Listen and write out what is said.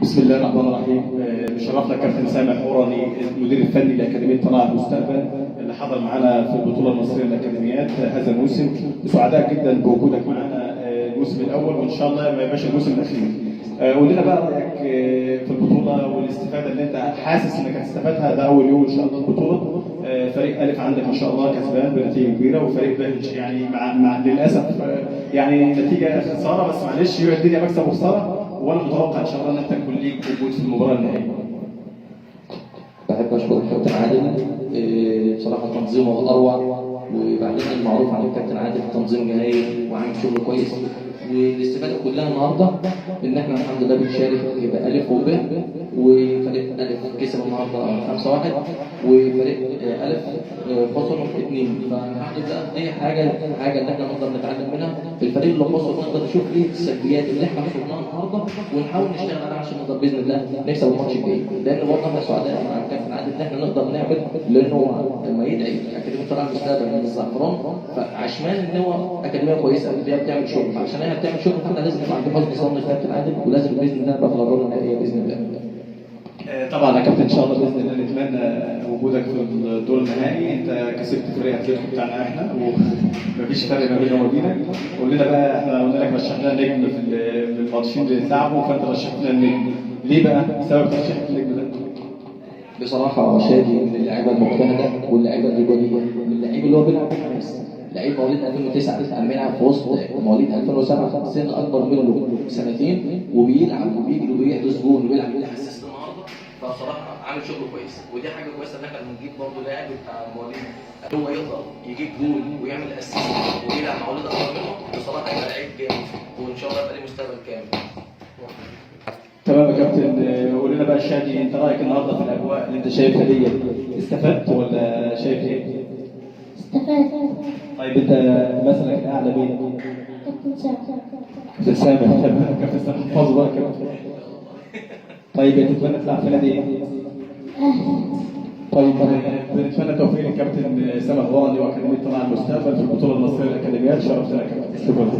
بسم الله الرحمن الرحيم. بشرفنا كابتن سامح حوراني المدير الفني لاكاديميه طلائع المستقبل اللي حضر معنا في البطوله المصريه للاكاديميات هذا الموسم. سعداء جدا بوجودك معنا الموسم الاول وان شاء الله ما يبقاش الموسم الاخير. قول لنا بقى رايك في البطوله والاستفاده اللي انت حاسس انك هتستفادها. ده اول يوم ان شاء الله البطوله. فريق الف عندك ما شاء الله كسبان بنتيجه كبيره، وفريق ب يعني مع للاسف يعني نتيجه خساره، بس معلش هي الدنيا مكسب وخساره، وانا متوقع ان شاء الله ان انت تكون ليك وجود في المباراه النهائيه. بحب اشكر الكابتن عادل. بصراحه تنظيمه اروع، وبعدين المعروف عن الكابتن عادل تنظيم جماهيري وعامل شغل كويس. والاستفاده كلها النهارده ان احنا الحمد لله بنشارك يبقى الف وب، وفريق الف كسب النهارده 5-1 وفريق الف خسر 2. فالحمد لله دي حاجه ان احنا نقدر نتعلم منها. الفريق اللي خسر نقدر نشوف ايه السلبيات اللي احنا وصلناها النهارده ونحاول نشتغل عليها عشان نقدر باذن الله نكسب الماتش الجاي. لان برضه احنا سعداء مع الكابتن عادل ان احنا نقدر نعمل، لانه لما يدعي اكاديميه طلائع المستقبل من الزعفران فعشمان ان هو اكاديميه كويسه اللي هي بتعمل شغل، عشان هي بتعمل شغل فاحنا لازم يبقى عند حسن ظن الكابتن عادل، ولازم باذن الله نبقى في الادوار النهائيه باذن الله. طبعا يا كابتن ان شاء الله باذن الله نتمنى وجودك في الدور النهائي. انت كسبت فريق اتلتيكو بتاعنا احنا ومفيش فرق ما بيننا وبينك. قول لنا بقى، احنا قلنا لك رشحنا نجم في الماتشين اللي اتلعبوا، فانت رشحت لنا النجم. ليه بقى سبب ترشيحك النجم ده؟ بصراحه شادي من اللعيبه المجتهده واللعيبه الرجاليه، من اللعيب اللي هو بيلعب بحماس. لعيب مواليد 2009 عم بيلعب في وسط مواليد 2007 سن اكبر منه بسنتين، وبيلعب وبيجري وبيحدث جول وبيلعب اسيست النهارده. فصراحه عامل شغل كويس، ودي حاجه كويسه ان احنا بنجيب برضه لاعب بتاع مواليد هو يقدر يجيب جول ويعمل اسيست ويلعب مع مواليد اكبر منه. بصراحه هيبقى لعيب جامد وان شاء الله يبقى ليه مستقبل كامل. تمام يا كابتن. قول لنا بقى شادي، انت رايك النهارده في الاجواء اللي انت شايفها دي، استفدت ولا شايف ايه؟ استفدت. طيب انت مثلا الاعلى مين؟ كابتن سامح. كابتن سامح. تمام كابتن سامح، احفظه بقى كابتن. طيب تتمنى تلعب في نادي ايه؟ طيب بنتمنى التوفيق للكابتن سامح حوراني واكاديميه طلائع المستقبل في البطوله المصريه للاكاديميات. شرفتنا يا كابتن. شكرا.